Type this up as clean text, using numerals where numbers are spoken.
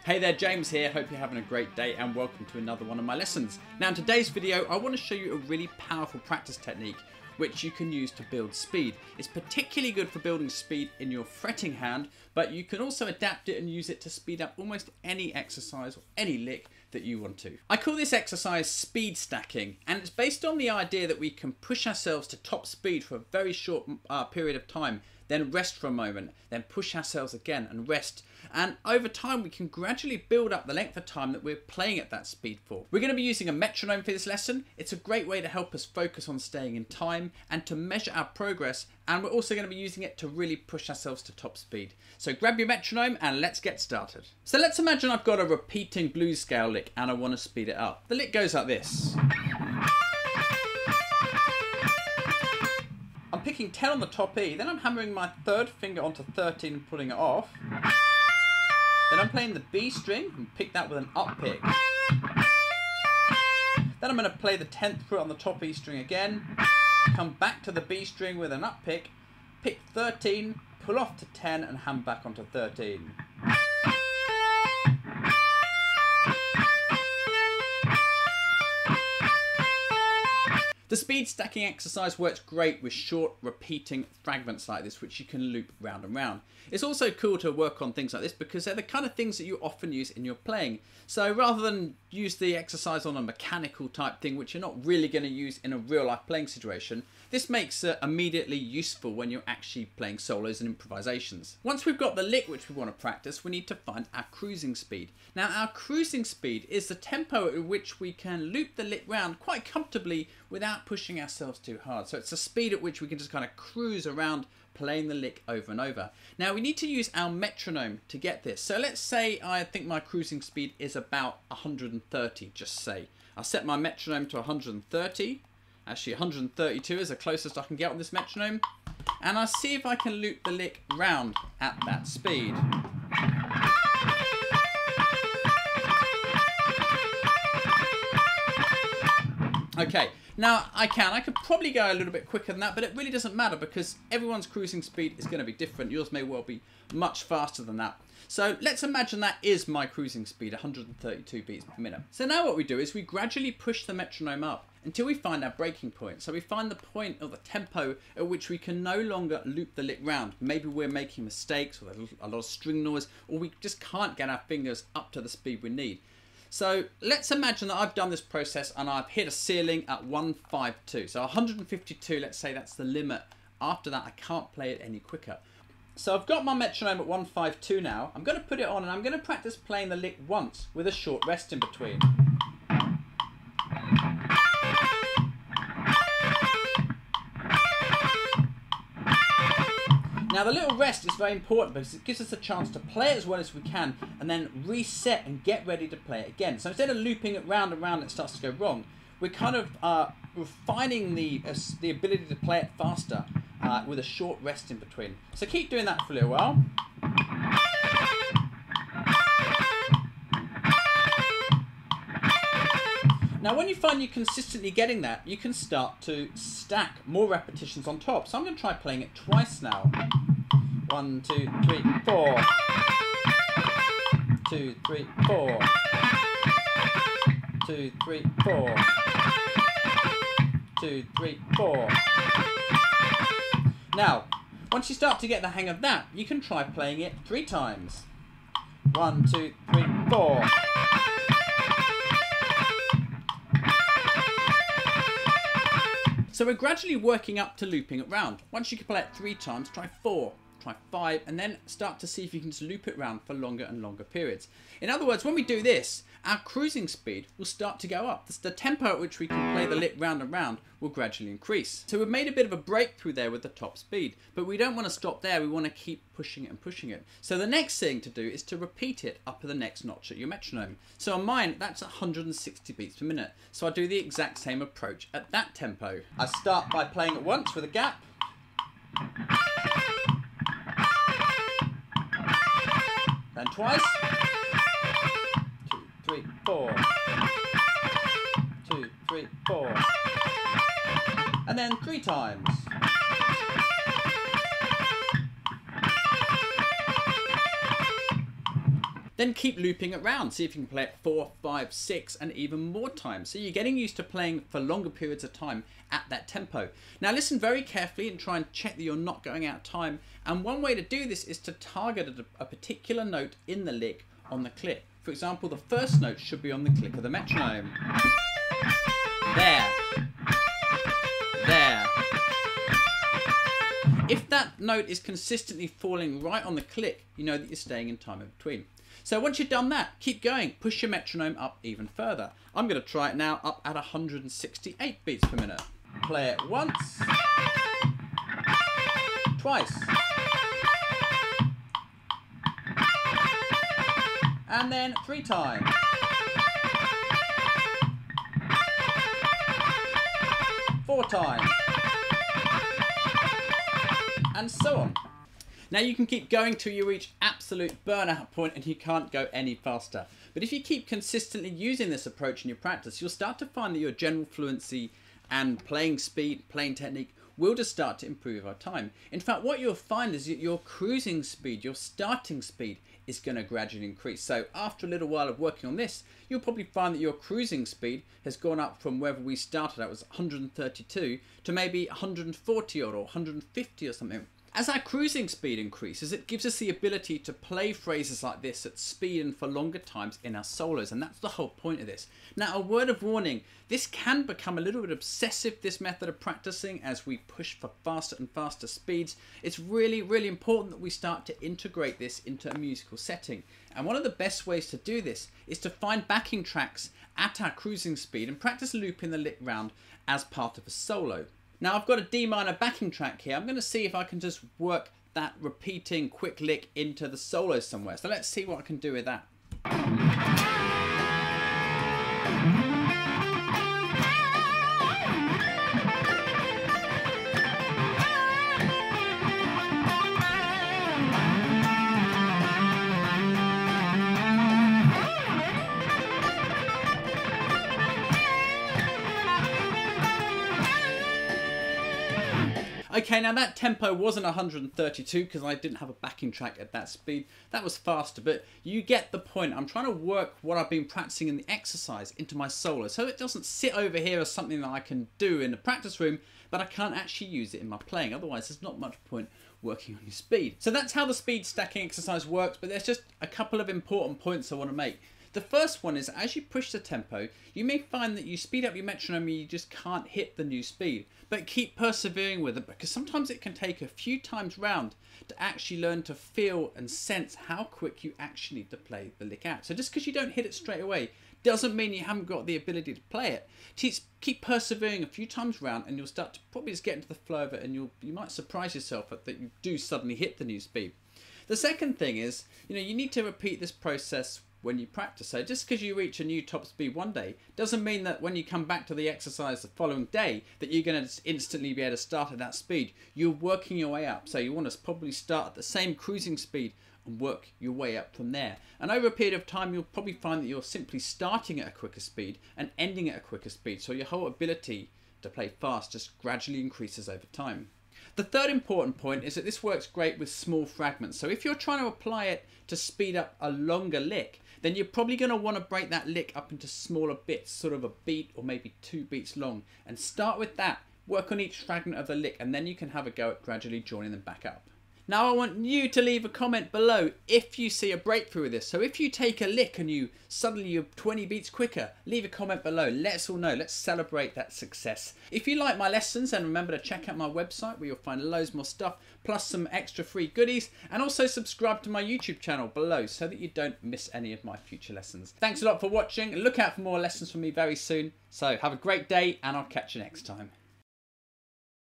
Hey there, James here. Hope you're having a great day and welcome to another one of my lessons. Now in today's video, I want to show you a really powerful practice technique which you can use to build speed. It's particularly good for building speed in your fretting hand, but you can also adapt it and use it to speed up almost any exercise or any lick that you want to. I call this exercise speed stacking, and it's based on the idea that we can push ourselves to top speed for a very short period of time, then rest for a moment, then push ourselves again and rest. And over time, we can gradually build up the length of time that we're playing at that speed for. We're going to be using a metronome for this lesson. It's a great way to help us focus on staying in time and to measure our progress. And we're also going to be using it to really push ourselves to top speed. So grab your metronome and let's get started. So let's imagine I've got a repeating blues scale lick and I want to speed it up. The lick goes like this. I'm picking 10 on the top E, then I'm hammering my third finger onto 13 and pulling it off. Then I'm playing the B string and pick that with an up pick. Then I'm going to play the 10th fret on the top E string again, come back to the B string with an up pick, pick 13, pull off to 10 and ham back onto 13. The speed stacking exercise works great with short repeating fragments like this, which you can loop round and round. It's also cool to work on things like this because they're the kind of things that you often use in your playing. So rather than use the exercise on a mechanical type thing, which you're not really going to use in a real life playing situation, this makes it immediately useful when you're actually playing solos and improvisations. Once we've got the lick which we want to practice, we need to find our cruising speed. Now our cruising speed is the tempo at which we can loop the lick round quite comfortably without pushing ourselves too hard. So it's a speed at which we can just kind of cruise around playing the lick over and over. Now we need to use our metronome to get this. So let's say I think my cruising speed is about 130, just say. I'll set my metronome to 130. Actually 132 is the closest I can get on this metronome. And I'll see if I can loop the lick round at that speed. Okay, now I could probably go a little bit quicker than that, but it really doesn't matter because everyone's cruising speed is going to be different. Yours may well be much faster than that. So let's imagine that is my cruising speed, 132 beats per minute. So now what we do is we gradually push the metronome up until we find our breaking point. So we find the point of the tempo at which we can no longer loop the lick round. Maybe we're making mistakes or a lot of string noise, or we just can't get our fingers up to the speed we need. So let's imagine that I've done this process and I've hit a ceiling at 152. So 152, let's say that's the limit. After that, I can't play it any quicker. So I've got my metronome at 152 now. I'm going to put it on and I'm going to practice playing the lick once with a short rest in between. Now the little rest is very important because it gives us a chance to play it as well as we can and then reset and get ready to play it again. So instead of looping it round and round and it starts to go wrong, we're kind of refining the ability to play it faster with a short rest in between. So keep doing that for a little while. Now when you find you're consistently getting that, you can start to stack more repetitions on top. So I'm going to try playing it twice now. 1, 2, 3, 4. 2, 3, 4. 2, 3, 4. 2, 3, 4. Now, once you start to get the hang of that, you can try playing it 3 times. 1, 2, 3, 4. So we're gradually working up to looping it round. Once you can play it 3 times, try 4, try 5, and then start to see if you can just loop it round for longer and longer periods. In other words, when we do this, our cruising speed will start to go up. The tempo at which we can play the lick round and round will gradually increase. So we've made a bit of a breakthrough there with the top speed, but we don't want to stop there. We want to keep pushing it and pushing it. So the next thing to do is to repeat it up to the next notch at your metronome. So on mine, that's 160 beats per minute. So I do the exact same approach at that tempo. I start by playing it once with a gap. Then twice. 2, 3, 4. 2, 3, 4. And then 3 times. Then keep looping it round. See if you can play it 4, 5, 6 and even more times. So you're getting used to playing for longer periods of time at that tempo. Now listen very carefully and try and check that you're not going out of time. And one way to do this is to target a particular note in the lick on the click. For example, the first note should be on the click of the metronome. There. There. If that note is consistently falling right on the click, you know that you're staying in time in between. So once you've done that, keep going. Push your metronome up even further. I'm going to try it now up at 168 beats per minute. Play it once. Twice. And then 3 times. 4 times. And so on. Now you can keep going till you reach absolute burnout point and you can't go any faster. But if you keep consistently using this approach in your practice, you'll start to find that your general fluency and playing speed, playing technique will just start to improve over time. In fact, what you'll find is that your cruising speed, your starting speed, is going to gradually increase. So after a little while of working on this, you'll probably find that your cruising speed has gone up from wherever we started at was 132 to maybe 140 or 150 or something. As our cruising speed increases, it gives us the ability to play phrases like this at speed and for longer times in our solos, and that's the whole point of this. Now, a word of warning, this can become a little bit obsessive, this method of practicing, as we push for faster and faster speeds. It's really, really important that we start to integrate this into a musical setting. And one of the best ways to do this is to find backing tracks at our cruising speed and practice looping the lick round as part of a solo. Now I've got a D minor backing track here. I'm going to see if I can just work that repeating quick lick into the solo somewhere. So let's see what I can do with that. Okay, now that tempo wasn't 132 because I didn't have a backing track at that speed. That was faster, but you get the point. I'm trying to work what I've been practicing in the exercise into my solo, so it doesn't sit over here as something that I can do in the practice room, but I can't actually use it in my playing. Otherwise, there's not much point working on your speed. So that's how the speed stacking exercise works, but there's just a couple of important points I want to make. The first one is, as you push the tempo, you may find that you speed up your metronome and you just can't hit the new speed. But keep persevering with it, because sometimes it can take a few times round to actually learn to feel and sense how quick you actually need to play the lick out. So just because you don't hit it straight away doesn't mean you haven't got the ability to play it. Keep persevering a few times round and you'll start to probably just get into the flow of it, and you might surprise yourself that you do suddenly hit the new speed. The second thing is, you need to repeat this process when you practice. So just because you reach a new top speed one day doesn't mean that when you come back to the exercise the following day that you're going to instantly be able to start at that speed. You're working your way up, so you want to probably start at the same cruising speed and work your way up from there. And over a period of time you'll probably find that you're simply starting at a quicker speed and ending at a quicker speed, so your whole ability to play fast just gradually increases over time. The third important point is that this works great with small fragments. So if you're trying to apply it to speed up a longer lick, then you're probably going to want to break that lick up into smaller bits, sort of a beat or maybe 2 beats long, and start with that, work on each fragment of the lick, and then you can have a go at gradually joining them back up. Now I want you to leave a comment below if you see a breakthrough with this. So if you take a lick and suddenly you're 20 beats quicker, leave a comment below. Let us all know. Let's celebrate that success. If you like my lessons, then remember to check out my website where you'll find loads more stuff, plus some extra free goodies, and also subscribe to my YouTube channel below so that you don't miss any of my future lessons. Thanks a lot for watching. Look out for more lessons from me very soon. So have a great day, and I'll catch you next time.